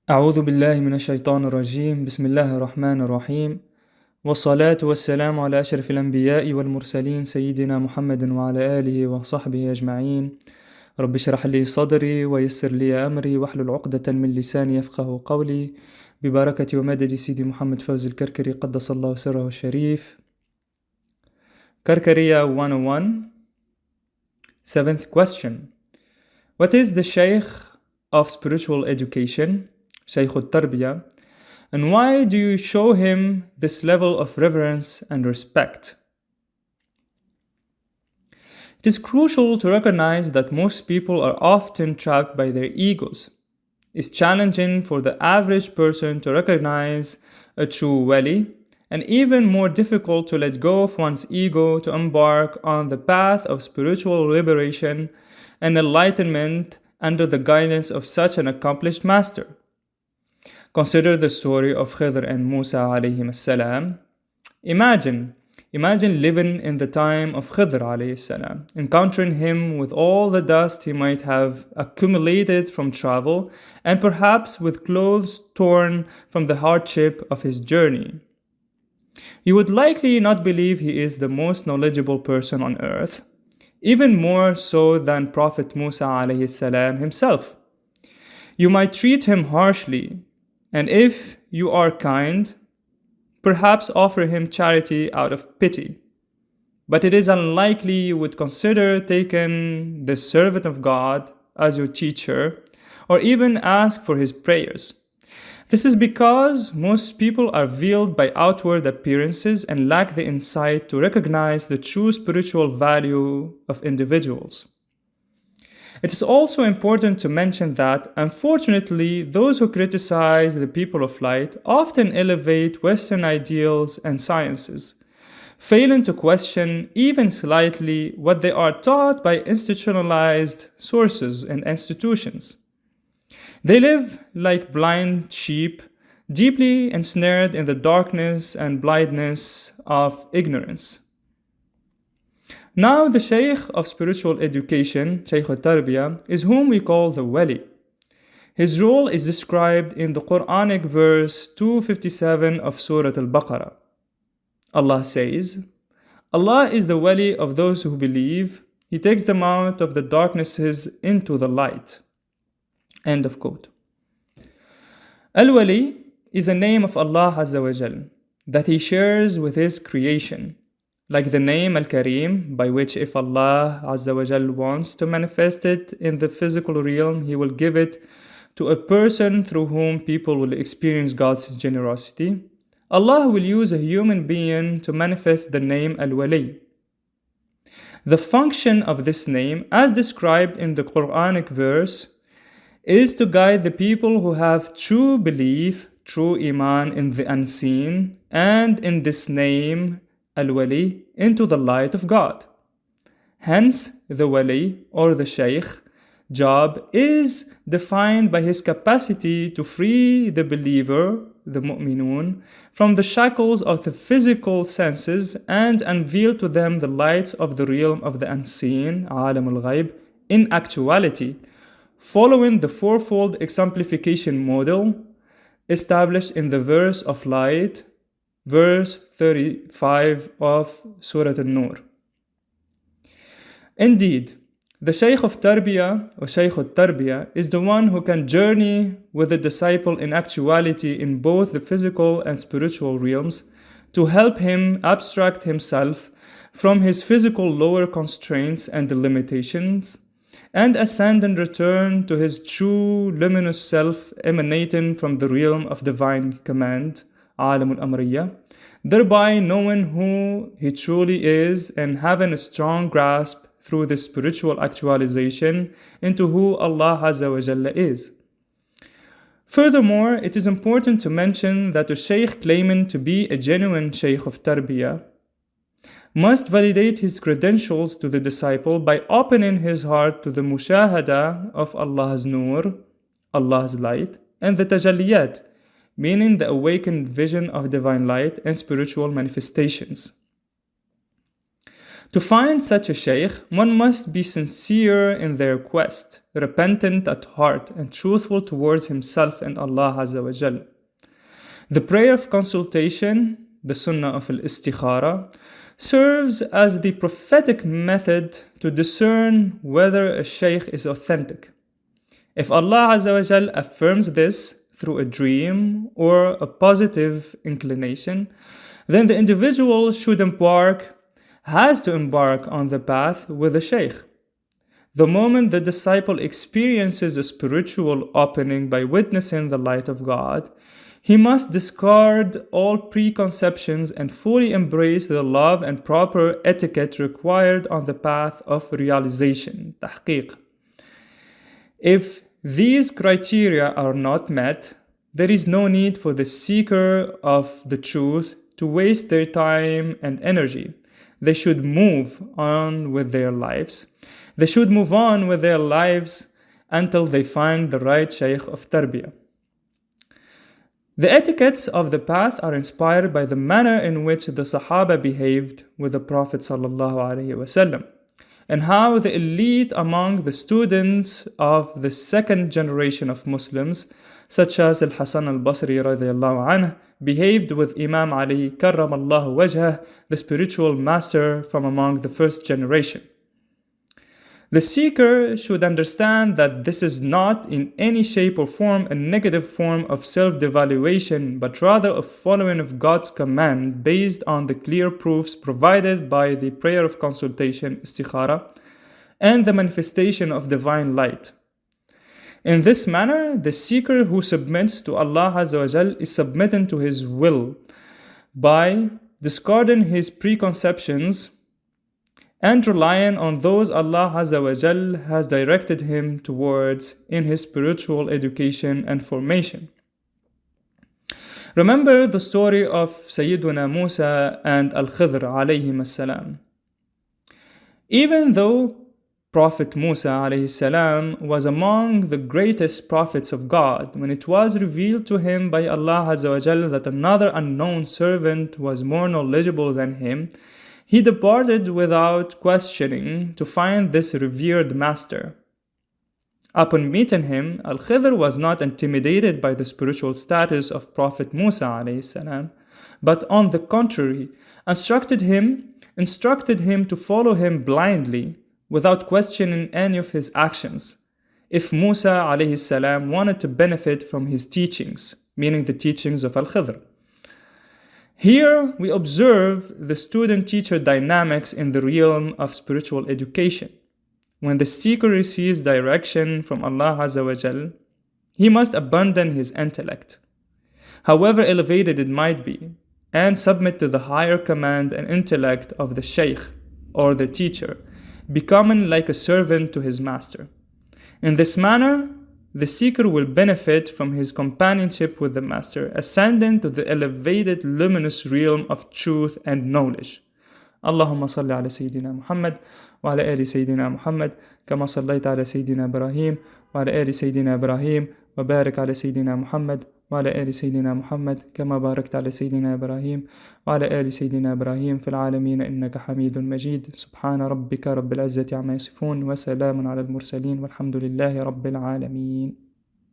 أعوذ بالله من الشيطان الرجيم بسم الله الرحمن الرحيم والصلاة والسلام على أشرف الأنبياء والمرسلين سيدنا محمد وعلى آله وصحبه أجمعين رب اشرح لي صدري ويسر لي أمري واحلل عقدة من لساني يفقه قولي ببركة ومدد سيدي محمد فوزي الكركري قدس الله سره الشريف. Karkariya 101. Seventh question. What is the Shaykh of spiritual education, Shaykh al-Tarbiya, and why do you show him this level of reverence and respect? It is crucial to recognize that most people are often trapped by their egos. It's challenging for the average person to recognize a true wali, and even more difficult to let go of one's ego to embark on the path of spiritual liberation and enlightenment under the guidance of such an accomplished master. Consider the story of Khidr and Musa alayhim as-salam. Imagine living in the time of Khidr alayhi salam, encountering him with all the dust he might have accumulated from travel, and perhaps with clothes torn from the hardship of his journey. You would likely not believe he is the most knowledgeable person on earth, even more so than Prophet Musa alayhi salam himself. You might treat him harshly, and if you are kind, perhaps offer him charity out of pity. But it is unlikely you would consider taking the servant of God as your teacher, or even ask for his prayers. This is because most people are veiled by outward appearances and lack the insight to recognize the true spiritual value of individuals. It is also important to mention that, unfortunately, those who criticize the people of light often elevate Western ideals and sciences, failing to question even slightly what they are taught by institutionalized sources and institutions. They live like blind sheep, deeply ensnared in the darkness and blindness of ignorance. Now the Shaykh of spiritual education, Shaykh al-Tarbiya, is whom we call the Wali. His role is described in the Quranic verse 257 of Surah al-Baqarah. Allah says, Allah is the Wali of those who believe. He takes them out of the darknesses into the light. End of quote. Al-Wali is a name of Allah Azza wa Jal that He shares with His creation, like the name Al-Karim, by which if Allah Azza wa Jal wants to manifest it in the physical realm, He will give it to a person through whom people will experience God's generosity. Allah will use a human being to manifest the name Al-Wali. The function of this name, as described in the Quranic verse, is to guide the people who have true belief, true iman in the unseen, and in this name, Al-Wali, into the light of God. Hence, the Wali, or the Shaykh, job is defined by his capacity to free the believer, the mu'minun, from the shackles of the physical senses and unveil to them the lights of the realm of the unseen, alam al-ghayb, in actuality, following the fourfold exemplification model established in the verse of light, verse 35 of Surah An-Nur. Indeed, the Shaykh of Tarbiya or Shaykh al-Tarbiya is the one who can journey with the disciple in actuality in both the physical and spiritual realms to help him abstract himself from his physical lower constraints and the limitations and ascend and return to his true luminous self emanating from the realm of divine command, Alam al-Amriya, thereby knowing who he truly is and having a strong grasp through this spiritual actualization into who Allah Azza wa Jalla is. Furthermore, it is important to mention that a Shaykh claiming to be a genuine Shaykh of Tarbiyah must validate his credentials to the disciple by opening his heart to the mushahada of Allah's nur, Allah's light, and the tajalliyat, meaning the awakened vision of divine light and spiritual manifestations. To find such a sheikh, one must be sincere in their quest, repentant at heart, and truthful towards himself and Allah Azza wa Jal. The prayer of consultation, the sunnah of al-istikhara, serves as the prophetic method to discern whether a sheikh is authentic. If Allah Azza wa Jal affirms this through a dream or a positive inclination, then the individual has to embark on the path with a sheikh. The moment the disciple experiences a spiritual opening by witnessing the light of God, he must discard all preconceptions and fully embrace the love and proper etiquette required on the path of realization, tahqiq. If these criteria are not met, there is no need for the seeker of the truth to waste their time and energy. They should move on with their lives. They should move on with their lives until they find the right sheikh of tarbiyah. The etiquettes of the path are inspired by the manner in which the Sahaba behaved with the Prophet ﷺ, and how the elite among the students of the second generation of Muslims, such as Al-Hasan al-Basri radiyallahu anhu, behaved with Imam Ali karramallahu wajhah, the spiritual master from among the first generation. The seeker should understand that this is not in any shape or form a negative form of self-devaluation, but rather a following of God's command based on the clear proofs provided by the prayer of consultation, istikhara, and the manifestation of divine light. In this manner, the seeker who submits to Allah Azza wa Jal is submitting to His will by discarding his preconceptions and relying on those Allah Azza wa Jal has directed him towards in his spiritual education and formation. Remember the story of Sayyiduna Musa and Al-Khidr alayhim as-salam. Even though Prophet Musa alayhi salam was among the greatest prophets of God, when it was revealed to him by Allah Azza wa Jal that another unknown servant was more knowledgeable than him, he departed without questioning to find this revered master. Upon meeting him, Al-Khidr was not intimidated by the spiritual status of Prophet Musa alayhi salam, but on the contrary, instructed him to follow him blindly, without questioning any of his actions, if Musa alayhi salam wanted to benefit from his teachings, meaning the teachings of Al-Khidr. Here we observe the student-teacher dynamics in the realm of spiritual education. When the seeker receives direction from Allah Azza wa Jal, he must abandon his intellect, however elevated it might be, and submit to the higher command and intellect of the sheikh or the teacher, becoming like a servant to his master. In this manner, the seeker will benefit from his companionship with the master, ascending to the elevated luminous realm of truth and knowledge. اللهم صل على سيدنا محمد وعلى آل سيدنا محمد كما صليت على سيدنا إبراهيم وعلى آل سيدنا إبراهيم وبارك على سيدنا محمد وعلى آل سيدنا محمد كما باركت على سيدنا إبراهيم وعلى آل سيدنا إبراهيم في العالمين إنك حميد مجيد. سبحان ربك رب العزة عما يصفون وسلام على المرسلين والحمد لله رب العالمين.